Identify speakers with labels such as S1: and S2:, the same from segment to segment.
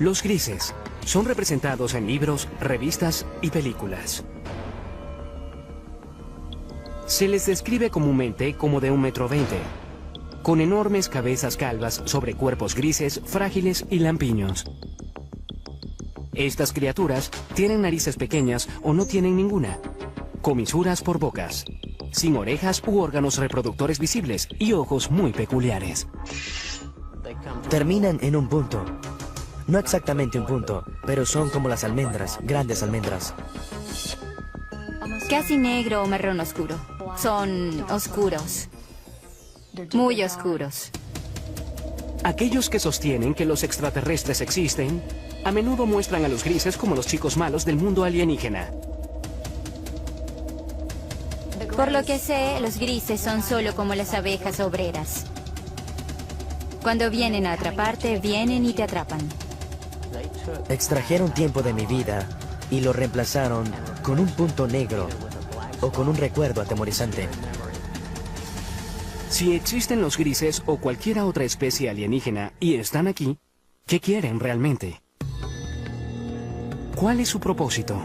S1: Los grises son representados en libros, revistas y películas. Se les describe comúnmente como de 1,20 m, con enormes cabezas calvas sobre cuerpos grises, frágiles y lampiños. Estas criaturas tienen narices pequeñas o no tienen ninguna, comisuras por bocas, sin orejas u órganos reproductores visibles y ojos muy peculiares.
S2: Terminan en un punto. No exactamente un punto, pero son como las almendras, grandes almendras.
S3: Casi negro o marrón oscuro. Son oscuros. Muy oscuros.
S1: Aquellos que sostienen que los extraterrestres existen, a menudo muestran a los grises como los chicos malos del mundo alienígena.
S3: Por lo que sé, los grises son solo como las abejas obreras. Cuando vienen a atraparte, vienen y te atrapan.
S2: Extrajeron tiempo de mi vida y lo reemplazaron con un punto negro o con un recuerdo atemorizante.
S1: Si existen los grises o cualquier otra especie alienígena y están aquí, ¿qué quieren realmente? ¿Cuál es su propósito?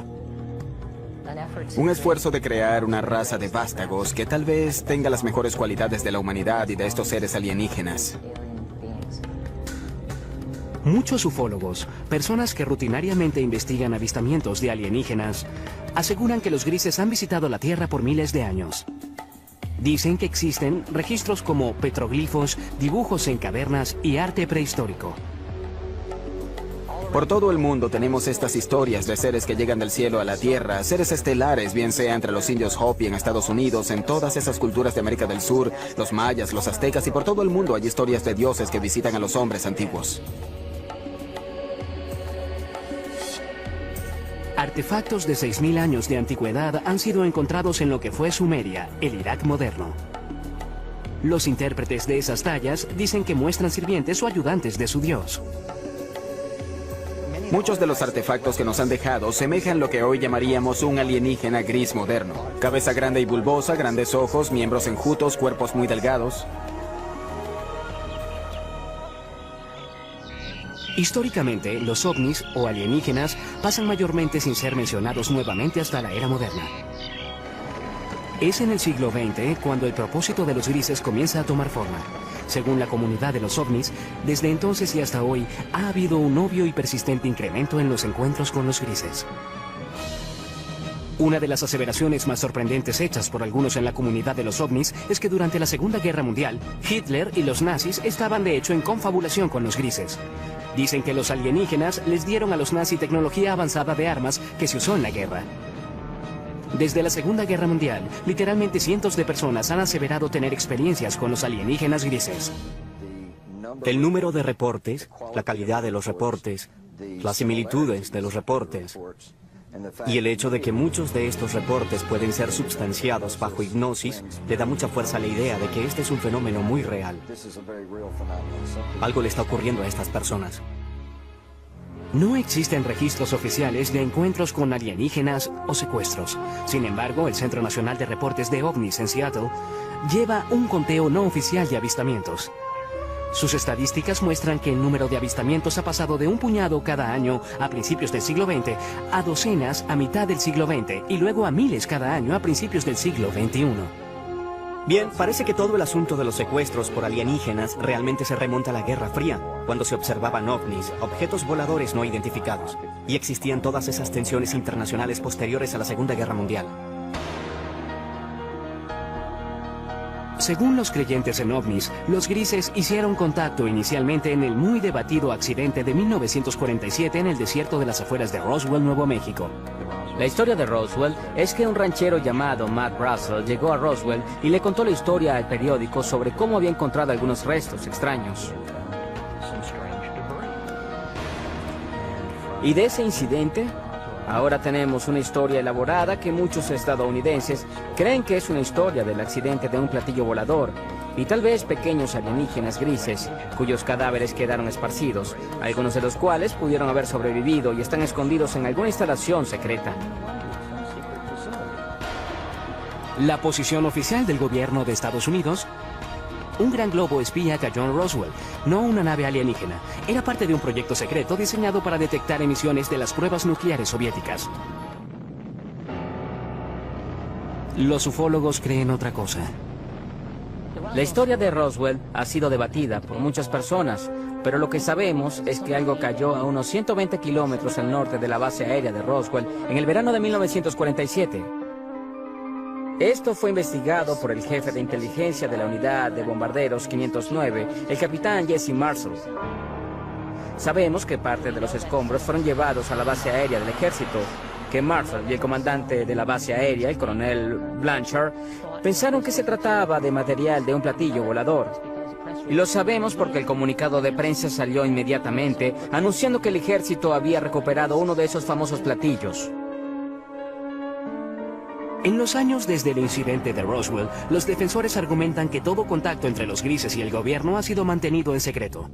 S4: Un esfuerzo de crear una raza de vástagos que tal vez tenga las mejores cualidades de la humanidad y de estos seres alienígenas.
S1: Muchos ufólogos, personas que rutinariamente investigan avistamientos de alienígenas, aseguran que los grises han visitado la Tierra por miles de años. Dicen que existen registros como petroglifos, dibujos en cavernas y arte prehistórico.
S4: Por todo el mundo tenemos estas historias de seres que llegan del cielo a la Tierra, seres estelares, bien sea entre los indios Hopi en Estados Unidos, en todas esas culturas de América del Sur, los mayas, los aztecas, y por todo el mundo hay historias de dioses que visitan a los hombres antiguos.
S1: Artefactos de 6.000 años de antigüedad han sido encontrados en lo que fue Sumeria, el Irak moderno. Los intérpretes de esas tallas dicen que muestran sirvientes o ayudantes de su dios.
S4: Muchos de los artefactos que nos han dejado semejan lo que hoy llamaríamos un alienígena gris moderno. Cabeza grande y bulbosa, grandes ojos, miembros enjutos, cuerpos muy delgados.
S1: Históricamente, los ovnis o alienígenas pasan mayormente sin ser mencionados nuevamente hasta la era moderna. Es en el siglo XX cuando el propósito de los grises comienza a tomar forma. Según la comunidad de los ovnis, desde entonces y hasta hoy ha habido un obvio y persistente incremento en los encuentros con los grises. Una de las aseveraciones más sorprendentes hechas por algunos en la comunidad de los ovnis es que durante la Segunda Guerra Mundial, Hitler y los nazis estaban de hecho en confabulación con los grises. Dicen que los alienígenas les dieron a los nazis tecnología avanzada de armas que se usó en la guerra. Desde la Segunda Guerra Mundial, literalmente cientos de personas han aseverado tener experiencias con los alienígenas grises.
S5: El número de reportes, la calidad de los reportes, las similitudes de los reportes y el hecho de que muchos de estos reportes pueden ser substanciados bajo hipnosis le da mucha fuerza a la idea de que este es un fenómeno muy real. Algo le está ocurriendo a estas personas.
S1: No existen registros oficiales de encuentros con alienígenas o secuestros. Sin embargo, el Centro Nacional de Reportes de OVNIs en Seattle lleva un conteo no oficial de avistamientos. Sus estadísticas muestran que el número de avistamientos ha pasado de un puñado cada año a principios del siglo XX a docenas a mitad del siglo XX y luego a miles cada año a principios del siglo XXI.
S5: Bien, parece que todo el asunto de los secuestros por alienígenas realmente se remonta a la Guerra Fría, cuando se observaban ovnis, objetos voladores no identificados, y existían todas esas tensiones internacionales posteriores a la Segunda Guerra Mundial.
S1: Según los creyentes en ovnis, los grises hicieron contacto inicialmente en el muy debatido accidente de 1947 en el desierto de las afueras de Roswell, Nuevo México.
S6: La historia de Roswell es que un ranchero llamado Matt Russell llegó a Roswell y le contó la historia al periódico sobre cómo había encontrado algunos restos extraños. Y de ese incidente, ahora tenemos una historia elaborada que muchos estadounidenses creen que es una historia del accidente de un platillo volador y tal vez pequeños alienígenas grises cuyos cadáveres quedaron esparcidos, algunos de los cuales pudieron haber sobrevivido y están escondidos en alguna instalación secreta.
S1: La posición oficial del gobierno de Estados Unidos Un gran globo espía cayó en Roswell, no una nave alienígena. Era parte de un proyecto secreto diseñado para detectar emisiones de las pruebas nucleares soviéticas. Los ufólogos creen otra cosa.
S6: La historia de Roswell ha sido debatida por muchas personas, pero lo que sabemos es que algo cayó a unos 120 kilómetros al norte de la base aérea de Roswell en el verano de 1947. Esto fue investigado por el jefe de inteligencia de la unidad de bombarderos 509, el capitán Jesse Marshall. Sabemos que parte de los escombros fueron llevados a la base aérea del ejército, que Marshall y el comandante de la base aérea, el coronel Blanchard, pensaron que se trataba de material de un platillo volador. Y lo sabemos porque el comunicado de prensa salió inmediatamente anunciando que el ejército había recuperado uno de esos famosos platillos.
S1: En los años desde el incidente de Roswell, los defensores argumentan que todo contacto entre los grises y el gobierno ha sido mantenido en secreto.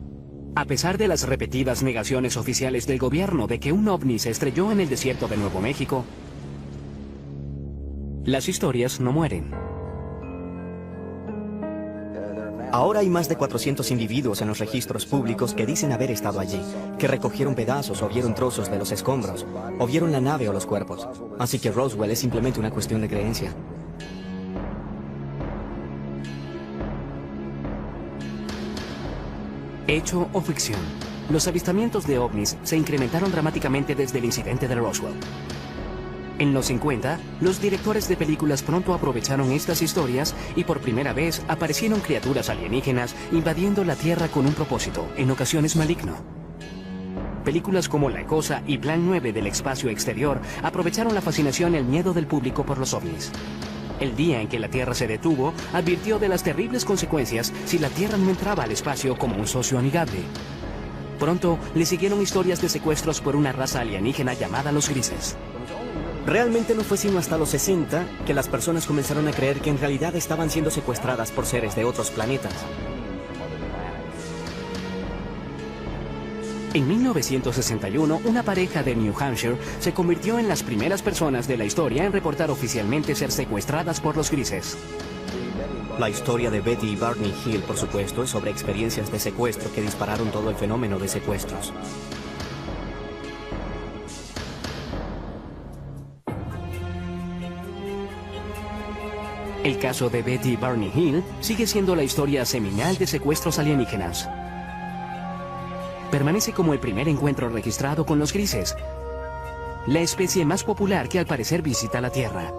S1: A pesar de las repetidas negaciones oficiales del gobierno de que un ovni se estrelló en el desierto de Nuevo México, las historias no mueren.
S5: Ahora hay más de 400 individuos en los registros públicos que dicen haber estado allí, que recogieron pedazos o vieron trozos de los escombros, o vieron la nave o los cuerpos. Así que Roswell es simplemente una cuestión de creencia.
S1: Hecho o ficción. Los avistamientos de ovnis se incrementaron dramáticamente desde el incidente de Roswell. En los 50, los directores de películas pronto aprovecharon estas historias y por primera vez aparecieron criaturas alienígenas invadiendo la Tierra con un propósito, en ocasiones maligno. Películas como La Cosa y Plan 9 del espacio exterior aprovecharon la fascinación y el miedo del público por los ovnis. El día en que la Tierra se detuvo, advirtió de las terribles consecuencias si la Tierra no entraba al espacio como un socio amigable. Pronto le siguieron historias de secuestros por una raza alienígena llamada los grises.
S5: Realmente no fue sino hasta los 60 que las personas comenzaron a creer que en realidad estaban siendo secuestradas por seres de otros planetas.
S1: En 1961, una pareja de New Hampshire se convirtió en las primeras personas de la historia en reportar oficialmente ser secuestradas por los grises.
S5: La historia de Betty y Barney Hill, por supuesto, es sobre experiencias de secuestro que dispararon todo el fenómeno de secuestros.
S1: El caso de Betty y Barney Hill sigue siendo la historia seminal de secuestros alienígenas. Permanece como el primer encuentro registrado con los grises, la especie más popular que al parecer visita la Tierra.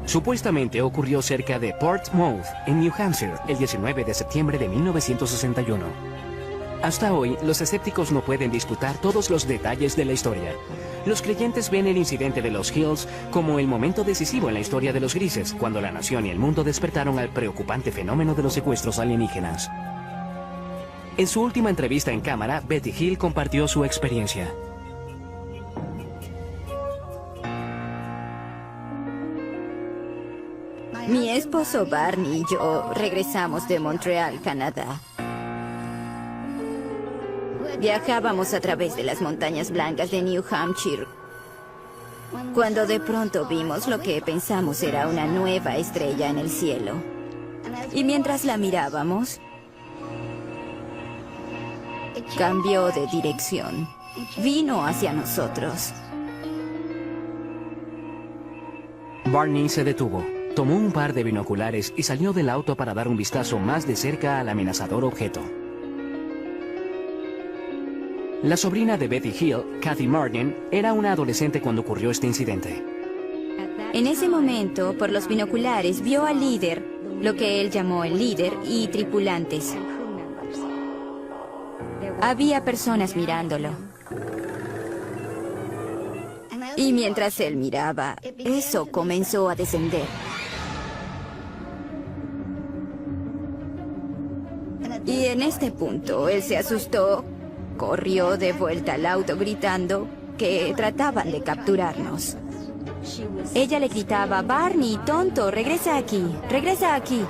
S1: Supuestamente ocurrió cerca de Portsmouth, en New Hampshire, el 19 de septiembre de 1961. Hasta hoy, los escépticos no pueden disputar todos los detalles de la historia. Los creyentes ven el incidente de los Hills como el momento decisivo en la historia de los grises, cuando la nación y el mundo despertaron al preocupante fenómeno de los secuestros alienígenas. En su última entrevista en cámara, Betty Hill compartió su experiencia.
S3: Mi esposo Barney y yo regresamos de Montreal, Canadá. Viajábamos a través de las montañas blancas de New Hampshire, cuando de pronto vimos lo que pensamos era una nueva estrella en el cielo. Y mientras la mirábamos, cambió de dirección. Vino hacia nosotros.
S1: Barney se detuvo, tomó un par de binoculares y salió del auto para dar un vistazo más de cerca al amenazador objeto. La sobrina de Betty Hill, Kathy Martin, era una adolescente cuando ocurrió este incidente.
S3: En ese momento, por los binoculares, vio al líder, lo que él llamó el líder, y tripulantes. Había personas mirándolo. Y mientras él miraba, eso comenzó a descender. Y en este punto, él se asustó. Corrió de vuelta al auto gritando que trataban de capturarnos. Ella le gritaba, Barney, tonto, regresa aquí, regresa aquí.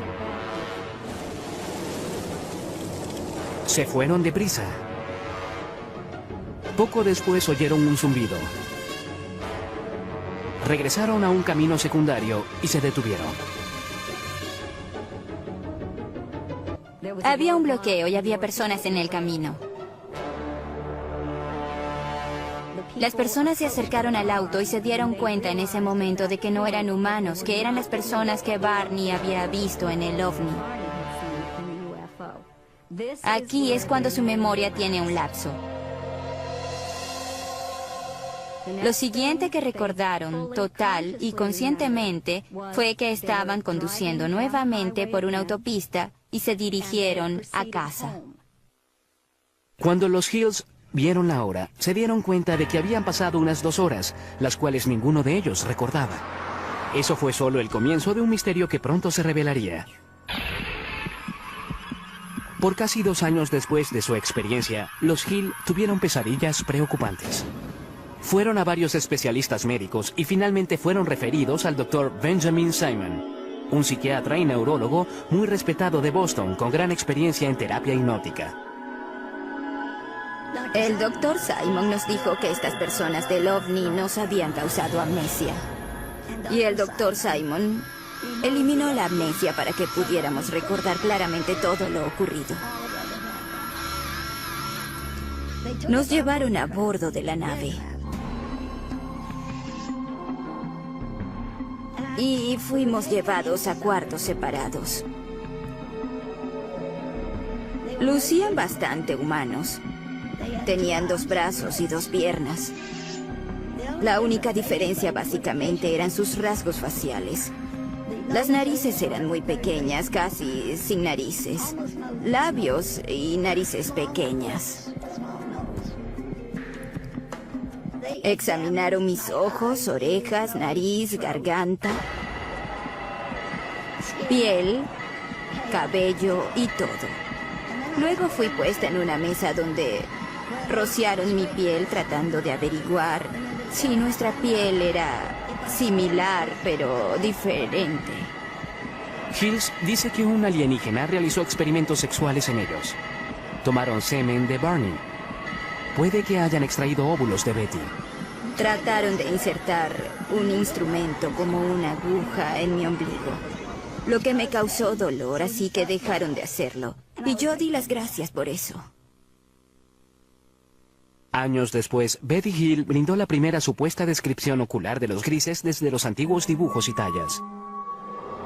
S1: Se fueron deprisa. Poco después oyeron un zumbido. Regresaron a un camino secundario y se detuvieron.
S3: Había un bloqueo y había personas en el camino. Las personas se acercaron al auto y se dieron cuenta en ese momento de que no eran humanos, que eran las personas que Barney había visto en el ovni. Aquí es cuando su memoria tiene un lapso. Lo siguiente que recordaron, total y conscientemente, fue que estaban conduciendo nuevamente por una autopista y se dirigieron a casa.
S1: Cuando los Hills vieron la hora, se dieron cuenta de que habían pasado unas 2 horas, las cuales ninguno de ellos recordaba. Eso fue solo el comienzo de un misterio que pronto se revelaría. Por casi 2 años después de su experiencia, los Hill tuvieron pesadillas preocupantes. Fueron a varios especialistas médicos y finalmente fueron referidos al Dr. Benjamin Simon, un psiquiatra y neurólogo muy respetado de Boston con gran experiencia en terapia hipnótica.
S3: El Dr. Simon nos dijo que estas personas del ovni nos habían causado amnesia. Y el Dr. Simon eliminó la amnesia para que pudiéramos recordar claramente todo lo ocurrido. Nos llevaron a bordo de la nave. Y fuimos llevados a cuartos separados. Lucían bastante humanos. Tenían 2 brazos y 2 piernas. La única diferencia básicamente eran sus rasgos faciales. Las narices eran muy pequeñas, casi sin narices. Labios y narices pequeñas. Examinaron mis ojos, orejas, nariz, garganta, piel, cabello y todo. Luego fui puesta en una mesa donde rociaron mi piel tratando de averiguar si nuestra piel era similar pero diferente.
S1: Hills dice que un alienígena realizó experimentos sexuales en ellos. Tomaron semen de Barney. Puede que hayan extraído óvulos de Betty.
S3: Trataron de insertar un instrumento como una aguja en mi ombligo, lo que me causó dolor, así que dejaron de hacerlo. Y yo di las gracias por eso.
S1: Años después, Betty Hill brindó la primera supuesta descripción ocular de los grises desde los antiguos dibujos y tallas.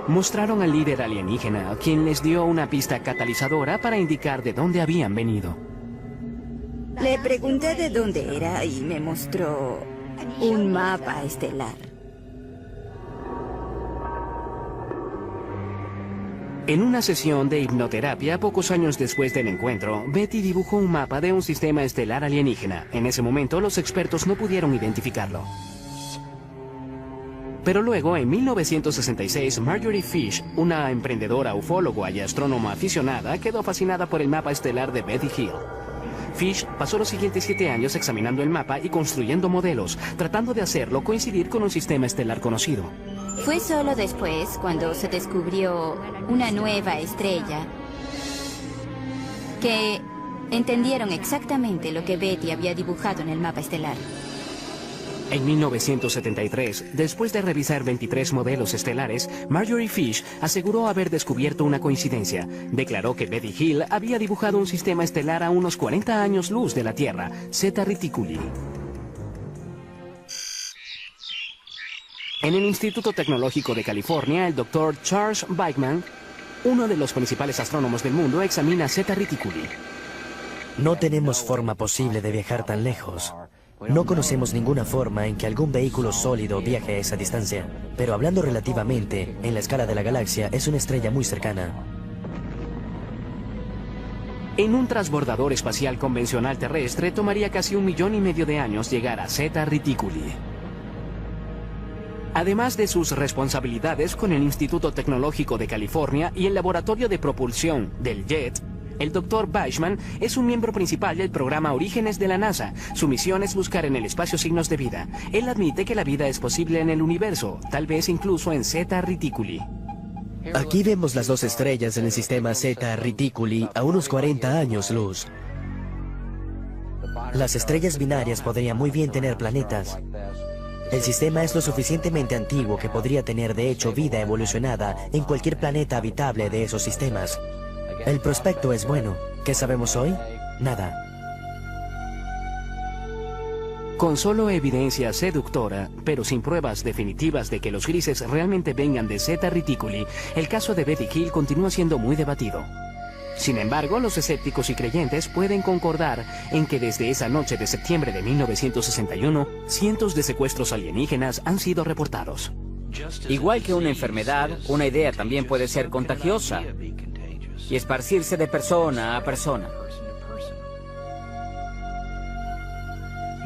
S1: Mostraron al líder alienígena, quien les dio una pista catalizadora para indicar de dónde habían venido.
S3: Le pregunté de dónde era y me mostró un mapa estelar.
S1: En una sesión de hipnoterapia, pocos años después del encuentro, Betty dibujó un mapa de un sistema estelar alienígena. En ese momento, los expertos no pudieron identificarlo. Pero luego, en 1966, Marjorie Fish, una emprendedora, ufóloga y astrónoma aficionada, quedó fascinada por el mapa estelar de Betty Hill. Fish pasó los siguientes 7 años examinando el mapa y construyendo modelos, tratando de hacerlo coincidir con un sistema estelar conocido.
S3: Fue solo después, cuando se descubrió una nueva estrella, que entendieron exactamente lo que Betty había dibujado en el mapa estelar.
S1: En 1973, después de revisar 23 modelos estelares, Marjorie Fish aseguró haber descubierto una coincidencia. Declaró que Betty Hill había dibujado un sistema estelar a unos 40 años luz de la Tierra, Zeta Reticuli. En el Instituto Tecnológico de California, el Dr. Charles Bachman, uno de los principales astrónomos del mundo, examina Zeta Reticuli.
S2: No tenemos forma posible de viajar tan lejos. No conocemos ninguna forma en que algún vehículo sólido viaje a esa distancia. Pero hablando relativamente, en la escala de la galaxia, es una estrella muy cercana.
S1: En un transbordador espacial convencional terrestre, tomaría casi 1,5 millones de años llegar a Zeta Reticuli. Además de sus responsabilidades con el Instituto Tecnológico de California y el Laboratorio de Propulsión del JET, el Dr. Bachman es un miembro principal del programa Orígenes de la NASA. Su misión es buscar en el espacio signos de vida. Él admite que la vida es posible en el universo, tal vez incluso en Zeta Reticuli.
S2: Aquí vemos las 2 estrellas en el sistema Zeta Reticuli a unos 40 años luz. Las estrellas binarias podrían muy bien tener planetas. El sistema es lo suficientemente antiguo que podría tener de hecho vida evolucionada en cualquier planeta habitable de esos sistemas. El prospecto es bueno. ¿Qué sabemos hoy? Nada.
S1: Con solo evidencia seductora, pero sin pruebas definitivas de que los grises realmente vengan de Zeta Reticuli, el caso de Betty Hill continúa siendo muy debatido. Sin embargo, los escépticos y creyentes pueden concordar en que desde esa noche de septiembre de 1961, cientos de secuestros alienígenas han sido reportados.
S6: Igual que una enfermedad, una idea también puede ser contagiosa y esparcirse de persona a persona.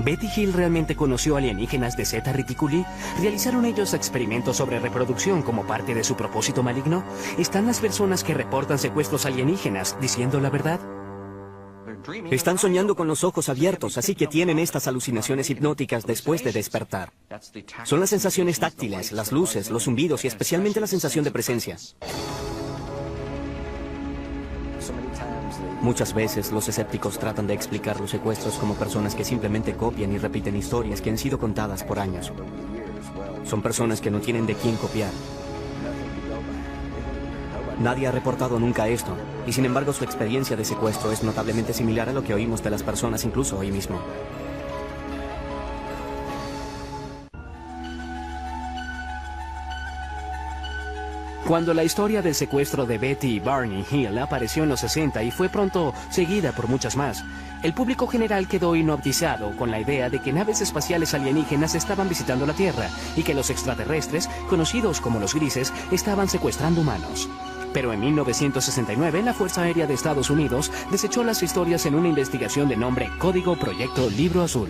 S1: ¿Betty Hill realmente conoció alienígenas de Zeta Reticuli? ¿Realizaron ellos experimentos sobre reproducción como parte de su propósito maligno? ¿Están las personas que reportan secuestros alienígenas diciendo la verdad?
S5: Están soñando con los ojos abiertos, así que tienen estas alucinaciones hipnóticas después de despertar. Son las sensaciones táctiles, las luces, los zumbidos y especialmente la sensación de presencia. Muchas veces los escépticos tratan de explicar los secuestros como personas que simplemente copian y repiten historias que han sido contadas por años. Son personas que no tienen de quién copiar. Nadie ha reportado nunca esto, y sin embargo su experiencia de secuestro es notablemente similar a lo que oímos de las personas incluso hoy mismo.
S1: Cuando la historia del secuestro de Betty y Barney Hill apareció en los 60 y fue pronto seguida por muchas más, el público general quedó hipnotizado con la idea de que naves espaciales alienígenas estaban visitando la Tierra y que los extraterrestres, conocidos como los grises, estaban secuestrando humanos. Pero en 1969, la Fuerza Aérea de Estados Unidos desechó las historias en una investigación de nombre Código Proyecto Libro Azul.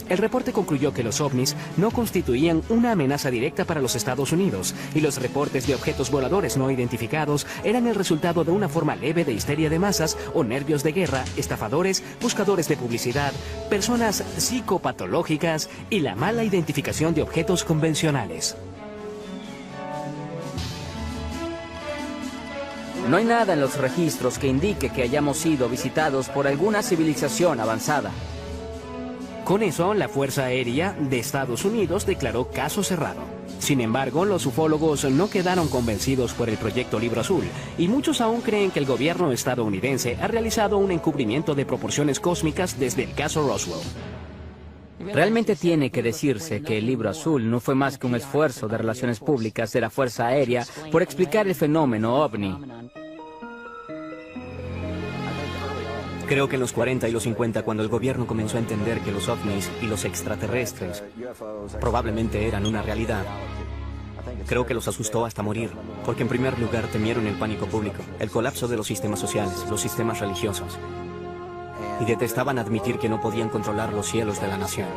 S1: El reporte concluyó que los ovnis no constituían una amenaza directa para los Estados Unidos y los reportes de objetos voladores no identificados eran el resultado de una forma leve de histeria de masas o nervios de guerra, estafadores, buscadores de publicidad, personas psicopatológicas y la mala identificación de objetos convencionales.
S6: No hay nada en los registros que indique que hayamos sido visitados por alguna civilización avanzada.
S1: Con eso, la Fuerza Aérea de Estados Unidos declaró caso cerrado. Sin embargo, los ufólogos no quedaron convencidos por el proyecto Libro Azul, y muchos aún creen que el gobierno estadounidense ha realizado un encubrimiento de proporciones cósmicas desde el caso Roswell.
S6: Realmente tiene que decirse que el Libro Azul no fue más que un esfuerzo de relaciones públicas de la Fuerza Aérea por explicar el fenómeno ovni.
S5: Creo que en los 40 y los 50, cuando el gobierno comenzó a entender que los ovnis y los extraterrestres probablemente eran una realidad, creo que los asustó hasta morir, porque en primer lugar temieron el pánico público, el colapso de los sistemas sociales, los sistemas religiosos, y detestaban admitir que no podían controlar los cielos de la nación.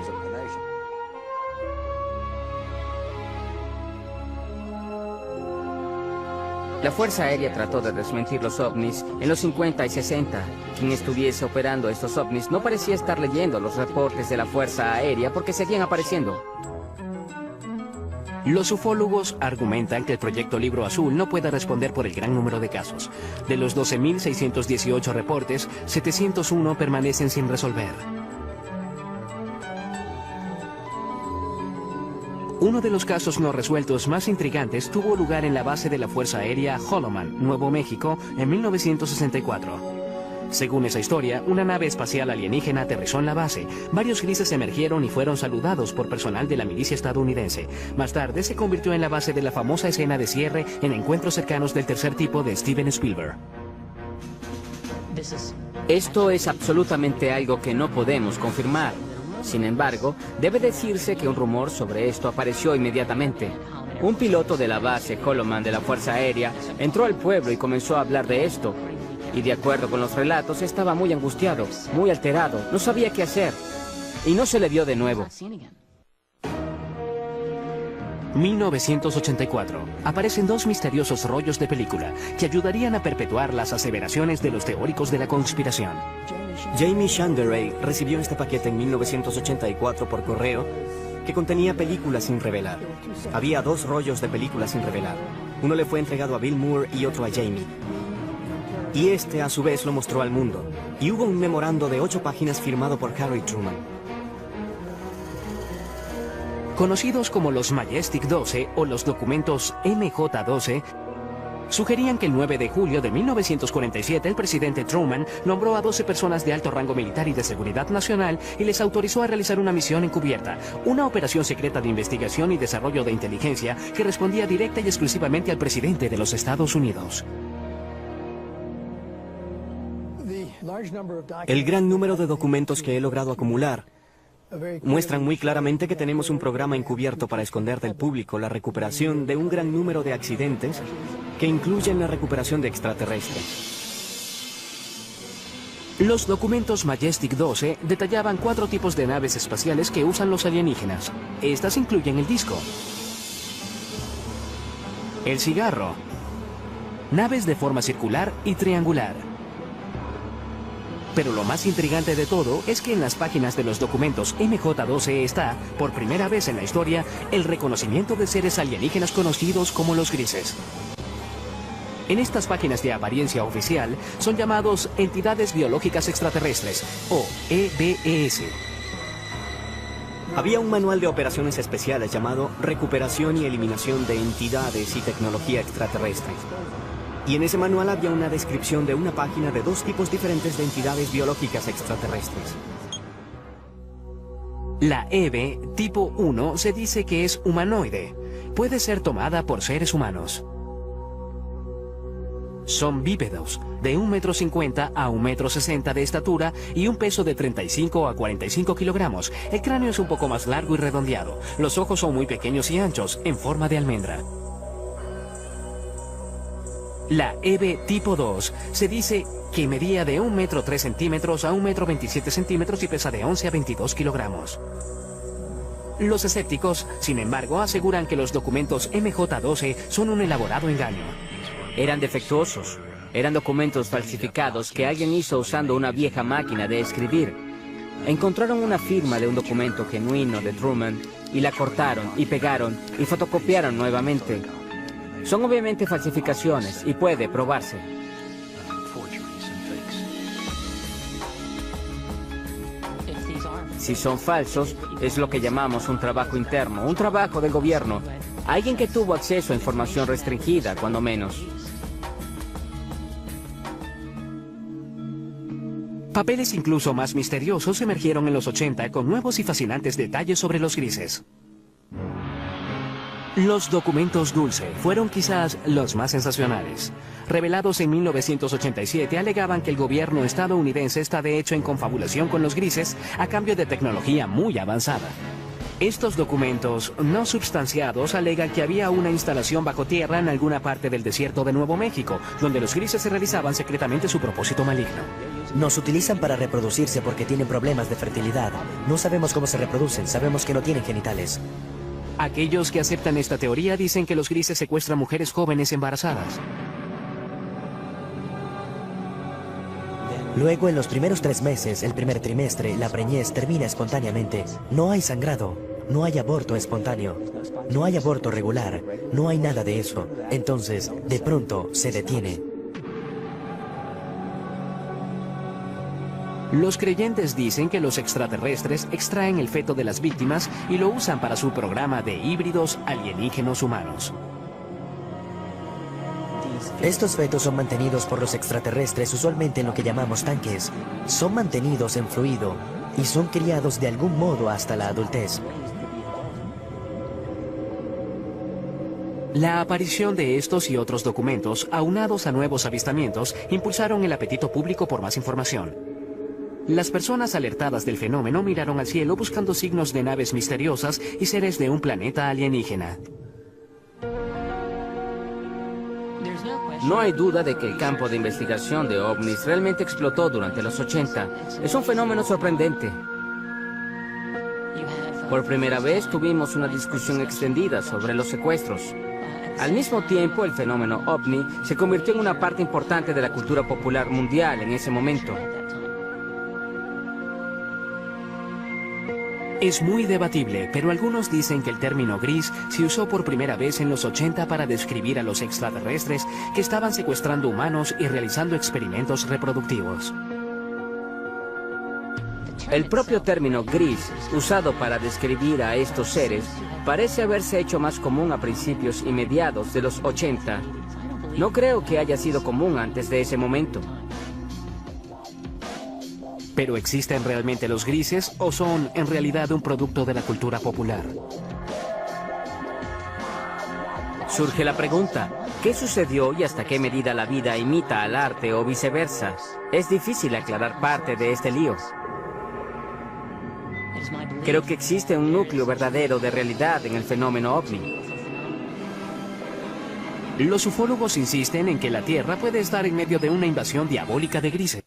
S6: La Fuerza Aérea trató de desmentir los ovnis en los 50 y 60. Quien estuviese operando estos ovnis no parecía estar leyendo los reportes de la Fuerza Aérea porque seguían apareciendo.
S1: Los ufólogos argumentan que el proyecto Libro Azul no puede responder por el gran número de casos. De los 12.618 reportes, 701 permanecen sin resolver. Uno de los casos no resueltos más intrigantes tuvo lugar en la base de la Fuerza Aérea Holloman, Nuevo México, en 1964. Según esa historia, una nave espacial alienígena aterrizó en la base. Varios grises emergieron y fueron saludados por personal de la milicia estadounidense. Más tarde se convirtió en la base de la famosa escena de cierre en Encuentros cercanos del tercer tipo de Steven Spielberg.
S6: Esto es absolutamente algo que no podemos confirmar. Sin embargo, debe decirse que un rumor sobre esto apareció inmediatamente. Un piloto de la base Holloman de la Fuerza Aérea entró al pueblo y comenzó a hablar de esto. Y de acuerdo con los relatos, estaba muy angustiado, muy alterado, no sabía qué hacer. Y no se le vio de nuevo.
S1: 1984. Aparecen dos misteriosos rollos de película que ayudarían a perpetuar las aseveraciones de los teóricos de la conspiración.
S5: Jamie Shanderay recibió este paquete en 1984 por correo que contenía películas sin revelar. Había dos rollos de películas sin revelar. Uno le fue entregado a Bill Moore y otro a Jamie. Y este a su vez lo mostró al mundo. Y hubo un memorando de 8 páginas firmado por Harry Truman.
S1: Conocidos como los Majestic 12 o los documentos MJ-12, Sugerían que el 9 de julio de 1947 el presidente Truman nombró a 12 personas de alto rango militar y de seguridad nacional y les autorizó a realizar una misión encubierta, una operación secreta de investigación y desarrollo de inteligencia que respondía directa y exclusivamente al presidente de los Estados Unidos.
S5: El gran número de documentos que he logrado acumular muestran muy claramente que tenemos un programa encubierto para esconder del público la recuperación de un gran número de accidentes que incluyen la recuperación de extraterrestres.
S1: Los documentos Majestic 12 detallaban 4 tipos de naves espaciales que usan los alienígenas. Estas incluyen el disco, el cigarro, naves de forma circular y triangular. Pero lo más intrigante de todo es que en las páginas de los documentos MJ-12 está, por primera vez en la historia, el reconocimiento de seres alienígenas conocidos como los grises. En estas páginas de apariencia oficial son llamados entidades biológicas extraterrestres, o EBES.
S5: Había un manual de operaciones especiales llamado Recuperación y Eliminación de Entidades y Tecnología Extraterrestre. Y en ese manual había una descripción de una página de 2 tipos diferentes de entidades biológicas extraterrestres.
S1: La EBE tipo 1 se dice que es humanoide. Puede ser tomada por seres humanos. Son bípedos, de 1,50 m a 1,60 m de estatura y un peso de 35 a 45 kilogramos. El cráneo es un poco más largo y redondeado. Los ojos son muy pequeños y anchos, en forma de almendra. La EBE tipo 2 se dice que medía de 1,03 m a 1,27 m y pesa de 11 a 22 kilogramos. Los escépticos, sin embargo, aseguran que los documentos MJ-12 son un elaborado engaño.
S6: Eran defectuosos. Eran documentos falsificados que alguien hizo usando una vieja máquina de escribir. Encontraron una firma de un documento genuino de Truman y la cortaron y pegaron y fotocopiaron nuevamente. Son obviamente falsificaciones y puede probarse. Si son falsos, es lo que llamamos un trabajo interno, un trabajo del gobierno. Alguien que tuvo acceso a información restringida, cuando menos.
S1: Papeles incluso más misteriosos emergieron en los 80 con nuevos y fascinantes detalles sobre los grises. Los documentos Dulce fueron quizás los más sensacionales. Revelados en 1987, alegaban que el gobierno estadounidense está de hecho en confabulación con los grises a cambio de tecnología muy avanzada. Estos documentos no substanciados alegan que había una instalación bajo tierra en alguna parte del desierto de Nuevo México, donde los grises se realizaban secretamente su propósito maligno.
S2: Nos utilizan para reproducirse porque tienen problemas de fertilidad. No sabemos cómo se reproducen, sabemos que no tienen genitales.
S1: Aquellos que aceptan esta teoría dicen que los grises secuestran mujeres jóvenes embarazadas.
S2: Luego, en los primeros 3 meses, el primer trimestre, la preñez termina espontáneamente. No hay sangrado, no hay aborto espontáneo, no hay aborto regular, no hay nada de eso. Entonces, de pronto, se detiene.
S1: Los creyentes dicen que los extraterrestres extraen el feto de las víctimas y lo usan para su programa de híbridos alienígenos humanos.
S2: Estos fetos son mantenidos por los extraterrestres usualmente en lo que llamamos tanques. Son mantenidos en fluido y son criados de algún modo hasta la adultez.
S1: La aparición de estos y otros documentos, aunados a nuevos avistamientos, impulsaron el apetito público por más información. Las personas alertadas del fenómeno miraron al cielo buscando signos de naves misteriosas y seres de un planeta alienígena.
S6: No hay duda de que el campo de investigación de ovnis realmente explotó durante los 80. Es un fenómeno sorprendente. Por primera vez tuvimos una discusión extendida sobre los secuestros. Al mismo tiempo, el fenómeno ovni se convirtió en una parte importante de la cultura popular mundial en ese momento.
S1: Es muy debatible, pero algunos dicen que el término gris se usó por primera vez en los 80 para describir a los extraterrestres que estaban secuestrando humanos y realizando experimentos reproductivos.
S6: El propio término gris, usado para describir a estos seres, parece haberse hecho más común a principios y mediados de los 80. No creo que haya sido común antes de ese momento.
S1: ¿Pero existen realmente los grises o son en realidad un producto de la cultura popular?
S6: Surge la pregunta, ¿qué sucedió y hasta qué medida la vida imita al arte o viceversa? Es difícil aclarar parte de este lío. Creo que existe un núcleo verdadero de realidad en el fenómeno ovni.
S1: Los ufólogos insisten en que la Tierra puede estar en medio de una invasión diabólica de grises.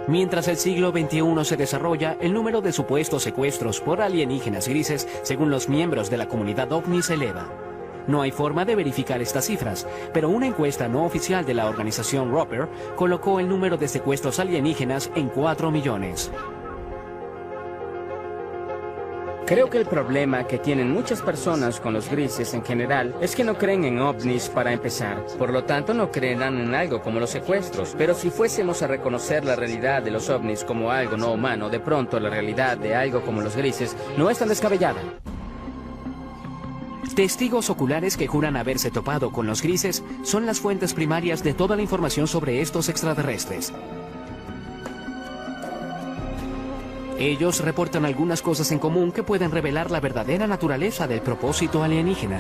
S1: Mientras el siglo XXI se desarrolla, el número de supuestos secuestros por alienígenas grises, según los miembros de la comunidad ovni, se eleva. No hay forma de verificar estas cifras, pero una encuesta no oficial de la organización Roper colocó el número de secuestros alienígenas en 4 millones.
S6: Creo que el problema que tienen muchas personas con los grises en general es que no creen en ovnis para empezar. Por lo tanto, no creerán en algo como los secuestros. Pero si fuésemos a reconocer la realidad de los ovnis como algo no humano, de pronto la realidad de algo como los grises no es tan descabellada.
S1: Testigos oculares que juran haberse topado con los grises son las fuentes primarias de toda la información sobre estos extraterrestres. Ellos reportan algunas cosas en común que pueden revelar la verdadera naturaleza del propósito alienígena.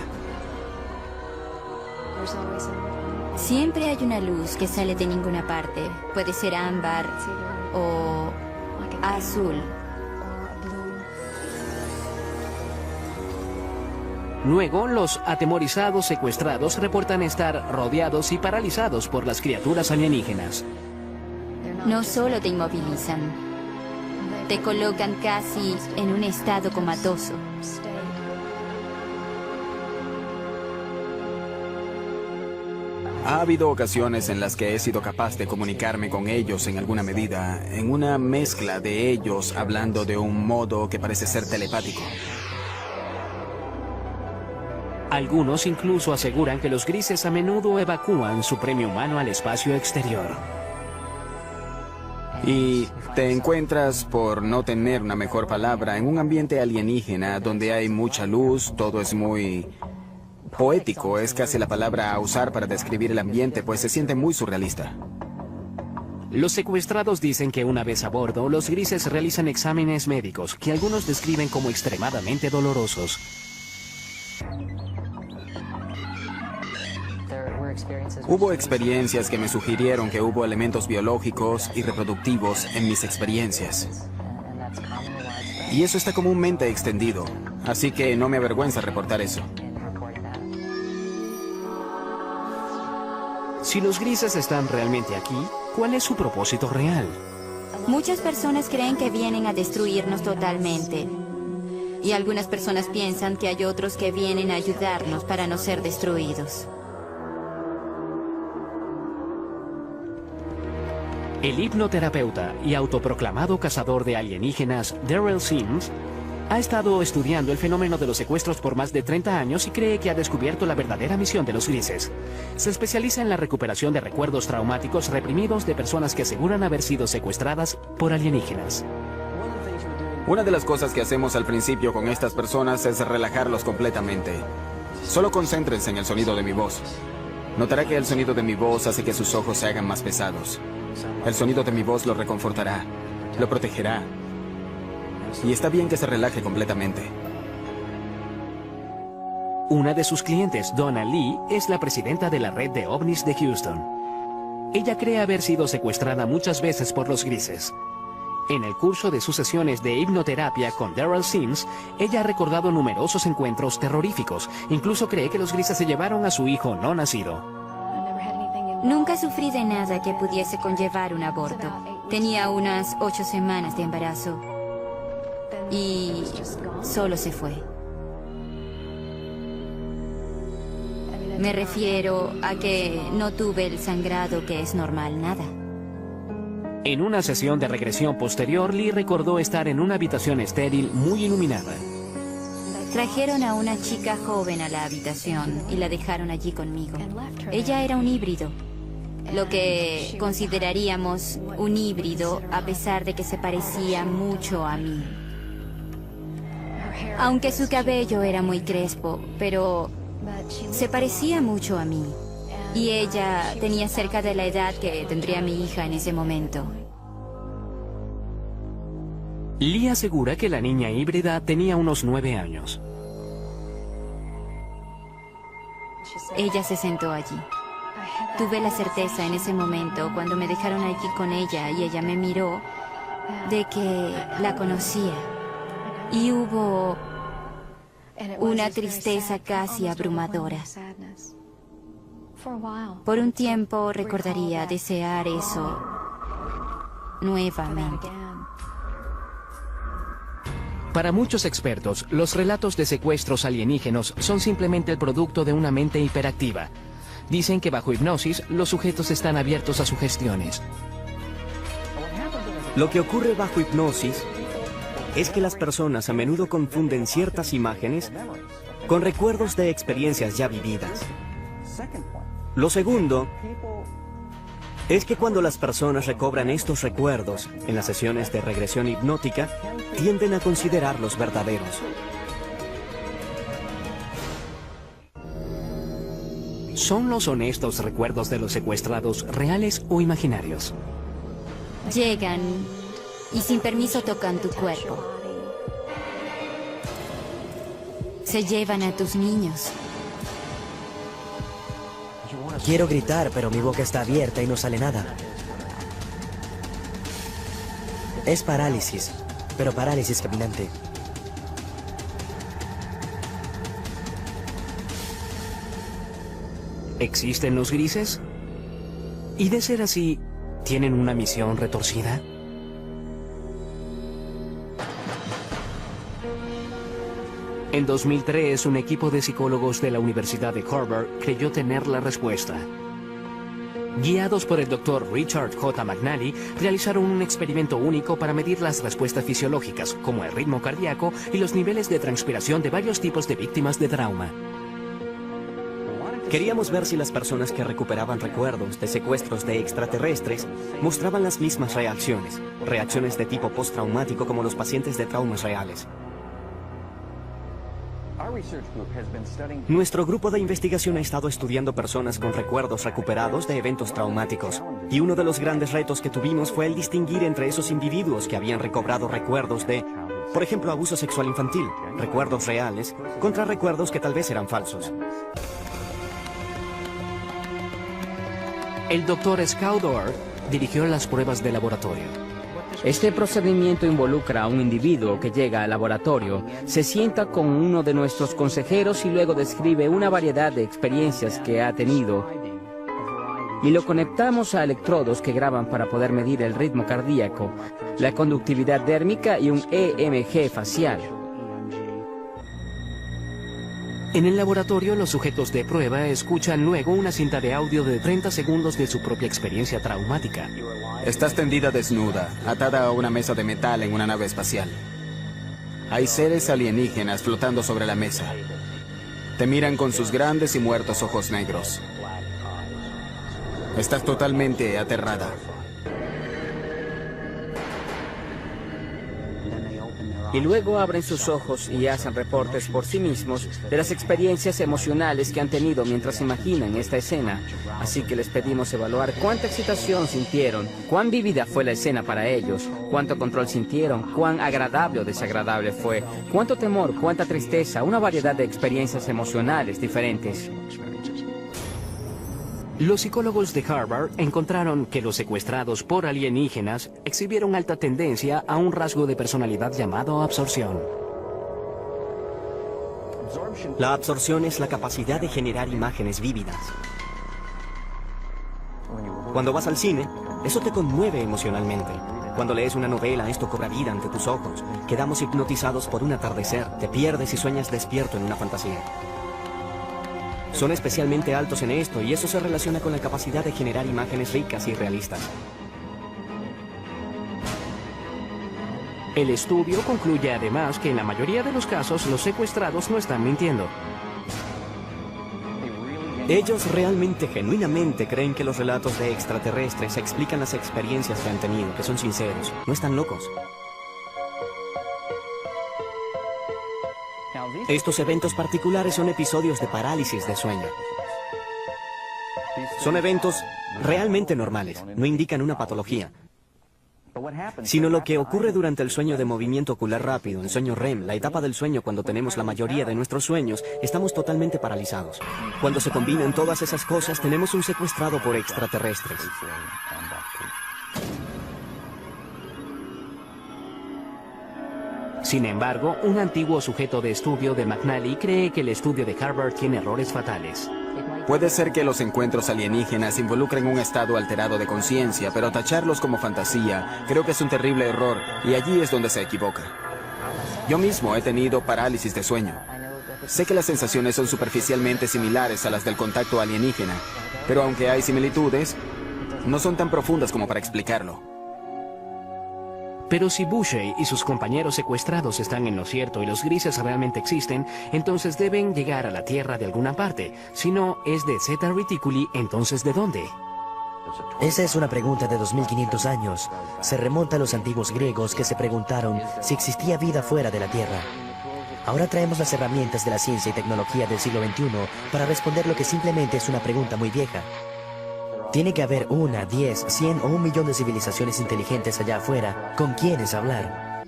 S3: Siempre hay una luz que sale de ninguna parte. Puede ser ámbar o azul.
S1: Luego, los atemorizados secuestrados reportan estar rodeados y paralizados por las criaturas alienígenas.
S3: No solo te inmovilizan, te colocan casi en un estado comatoso.
S4: Ha habido ocasiones en las que he sido capaz de comunicarme con ellos en alguna medida, en una mezcla de ellos hablando de un modo que parece ser telepático.
S1: Algunos incluso aseguran que los grises a menudo evacúan su premio humano al espacio exterior.
S4: Y te encuentras, por no tener una mejor palabra, en un ambiente alienígena donde hay mucha luz, todo es muy poético, es casi la palabra a usar para describir el ambiente, pues se siente muy surrealista.
S1: Los secuestrados dicen que una vez a bordo, los grises realizan exámenes médicos que algunos describen como extremadamente dolorosos.
S4: Hubo experiencias que me sugirieron que hubo elementos biológicos y reproductivos en mis experiencias. Y eso está comúnmente extendido, así que no me avergüenza reportar eso.
S1: Si los grises están realmente aquí, ¿cuál es su propósito real?
S3: Muchas personas creen que vienen a destruirnos totalmente. Y algunas personas piensan que hay otros que vienen a ayudarnos para no ser destruidos.
S1: El hipnoterapeuta y autoproclamado cazador de alienígenas, Daryl Sims, ha estado estudiando el fenómeno de los secuestros por más de 30 años y cree que ha descubierto la verdadera misión de los grises. Se especializa en la recuperación de recuerdos traumáticos reprimidos de personas que aseguran haber sido secuestradas por alienígenas.
S4: Una de las cosas que hacemos al principio con estas personas es relajarlos completamente. Solo concéntrense en el sonido de mi voz. Notará que el sonido de mi voz hace que sus ojos se hagan más pesados. El sonido de mi voz lo reconfortará, lo protegerá. Y está bien que se relaje completamente.
S1: Una de sus clientes, Donna Lee, es la presidenta de la red de ovnis de Houston. Ella cree haber sido secuestrada muchas veces por los grises. En el curso de sus sesiones de hipnoterapia con Daryl Sims, ella ha recordado numerosos encuentros terroríficos. Incluso cree que los grises se llevaron a su hijo no nacido.
S3: Nunca sufrí de nada que pudiese conllevar un aborto. Tenía unas 8 semanas de embarazo. Y solo se fue. Me refiero a que no tuve el sangrado que es normal, nada.
S1: En una sesión de regresión posterior, Lee recordó estar en una habitación estéril muy iluminada.
S3: Trajeron a una chica joven a la habitación y la dejaron allí conmigo. Ella era un híbrido, lo que consideraríamos un híbrido a pesar de que se parecía mucho a mí. Aunque su cabello era muy crespo, pero Se parecía mucho a mí. Y ella tenía cerca de la edad que tendría mi hija en ese momento.
S1: Lee asegura que la niña híbrida tenía unos 9 años.
S3: Ella se sentó allí. Tuve la certeza en ese momento, cuando me dejaron allí con ella y ella me miró, de que la conocía. Y hubo una tristeza casi abrumadora. Por un tiempo recordaría desear eso nuevamente.
S1: Para muchos expertos, los relatos de secuestros alienígenos son simplemente el producto de una mente hiperactiva. Dicen que bajo hipnosis, los sujetos están abiertos a sugestiones.
S5: Lo que ocurre bajo hipnosis es que las personas a menudo confunden ciertas imágenes con recuerdos de experiencias ya vividas. Lo segundo es que cuando las personas recobran estos recuerdos en las sesiones de regresión hipnótica, tienden a considerarlos verdaderos.
S1: ¿Son los honestos recuerdos de los secuestrados reales o imaginarios?
S3: Llegan y sin permiso tocan tu cuerpo. Se llevan a tus niños.
S2: Quiero gritar, pero mi boca está abierta y no sale nada. Es parálisis, pero parálisis caminante.
S1: ¿Existen los grises? Y de ser así, ¿tienen una misión retorcida? En 2003, un equipo de psicólogos de la Universidad de Harvard creyó tener la respuesta. Guiados por el Dr. Richard J. McNally, realizaron un experimento único para medir las respuestas fisiológicas, como el ritmo cardíaco y los niveles de transpiración de varios tipos de víctimas de trauma.
S5: Queríamos ver si las personas que recuperaban recuerdos de secuestros de extraterrestres mostraban las mismas reacciones de tipo postraumático como los pacientes de traumas reales. Nuestro grupo de investigación ha estado estudiando personas con recuerdos recuperados de eventos traumáticos, y uno de los grandes retos que tuvimos fue el distinguir entre esos individuos que habían recobrado recuerdos de, por ejemplo, abuso sexual infantil, recuerdos reales, contra recuerdos que tal vez eran falsos.
S1: El Dr. Scaudor dirigió las pruebas de laboratorio.
S6: Este procedimiento involucra a un individuo que llega al laboratorio, se sienta con uno de nuestros consejeros y luego describe una variedad de experiencias que ha tenido. Y lo conectamos a electrodos que graban para poder medir el ritmo cardíaco, la conductividad dérmica y un EMG facial.
S1: En el laboratorio, los sujetos de prueba escuchan luego una cinta de audio de 30 segundos de su propia experiencia traumática.
S4: Estás tendida desnuda, atada a una mesa de metal en una nave espacial. Hay seres alienígenas flotando sobre la mesa. Te miran con sus grandes y muertos ojos negros. Estás totalmente aterrada.
S6: Y luego abren sus ojos y hacen reportes por sí mismos de las experiencias emocionales que han tenido mientras imaginan esta escena. Así que les pedimos evaluar cuánta excitación sintieron, cuán vívida fue la escena para ellos, cuánto control sintieron, cuán agradable o desagradable fue, cuánto temor, cuánta tristeza, una variedad de experiencias emocionales diferentes.
S1: Los psicólogos de Harvard encontraron que los secuestrados por alienígenas exhibieron alta tendencia a un rasgo de personalidad llamado absorción.
S5: La absorción es la capacidad de generar imágenes vívidas. Cuando vas al cine, eso te conmueve emocionalmente. Cuando lees una novela, esto cobra vida ante tus ojos. Quedamos hipnotizados por un atardecer, te pierdes y sueñas despierto en una fantasía. Son especialmente altos en esto y eso se relaciona con la capacidad de generar imágenes ricas y realistas.
S1: El estudio concluye además que en la mayoría de los casos los secuestrados no están mintiendo.
S5: Ellos realmente, genuinamente creen que los relatos de extraterrestres explican las experiencias que han tenido, que son sinceros, no están locos. Estos eventos particulares son episodios de parálisis de sueño. Son eventos realmente normales, no indican una patología, sino lo que ocurre durante el sueño de movimiento ocular rápido, el sueño REM, la etapa del sueño cuando tenemos la mayoría de nuestros sueños, estamos totalmente paralizados. Cuando se combinan todas esas cosas, tenemos un secuestrado por extraterrestres.
S1: Sin embargo, un antiguo sujeto de estudio de McNally cree que el estudio de Harvard tiene errores fatales.
S4: Puede ser que los encuentros alienígenas involucren un estado alterado de conciencia, pero tacharlos como fantasía creo que es un terrible error, y allí es donde se equivoca. Yo mismo he tenido parálisis de sueño. Sé que las sensaciones son superficialmente similares a las del contacto alienígena, pero aunque hay similitudes, no son tan profundas como para explicarlo.
S1: Pero si Boucher y sus compañeros secuestrados están en lo cierto y los grises realmente existen, entonces deben llegar a la Tierra de alguna parte. Si no es de Zeta Reticuli, entonces ¿de dónde?
S2: Esa es una pregunta de 2500 años. Se remonta a los antiguos griegos que se preguntaron si existía vida fuera de la Tierra. Ahora traemos las herramientas de la ciencia y tecnología del siglo XXI para responder lo que simplemente es una pregunta muy vieja. Tiene que haber 1, 10, 100 o 1.000.000 de civilizaciones inteligentes allá afuera con quienes hablar.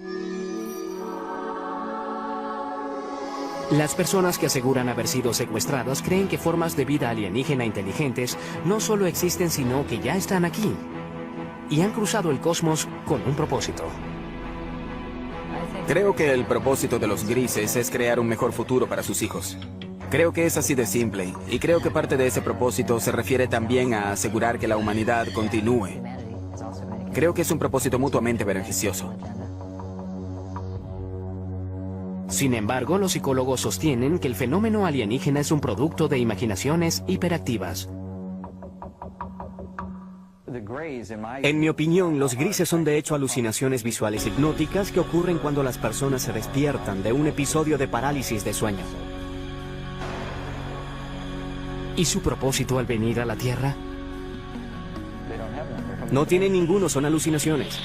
S1: Las personas que aseguran haber sido secuestradas creen que formas de vida alienígena inteligentes no solo existen, sino que ya están aquí y han cruzado el cosmos con un propósito.
S4: Creo que el propósito de los grises es crear un mejor futuro para sus hijos. Creo que es así de simple, y creo que parte de ese propósito se refiere también a asegurar que la humanidad continúe. Creo que es un propósito mutuamente beneficioso.
S1: Sin embargo, los psicólogos sostienen que el fenómeno alienígena es un producto de imaginaciones hiperactivas.
S5: En mi opinión, los grises son de hecho alucinaciones visuales hipnóticas que ocurren cuando las personas se despiertan de un episodio de parálisis de sueño.
S1: ¿Y su propósito al venir a la Tierra?
S5: No tienen ninguno, son alucinaciones.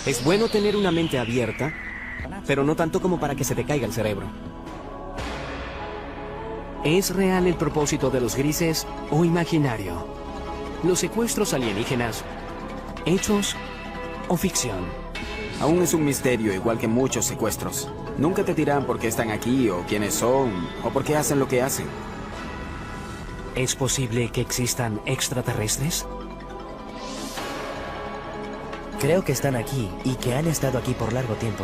S5: Es bueno tener una mente abierta, pero no tanto como para que se te caiga el cerebro.
S1: ¿Es real el propósito de los grises o imaginario? ¿Los secuestros alienígenas, hechos o ficción?
S4: Aún es un misterio, igual que muchos secuestros. Nunca te dirán por qué están aquí, o quiénes son, o por qué hacen lo que hacen.
S1: ¿Es posible que existan extraterrestres?
S2: Creo que están aquí y que han estado aquí por largo tiempo.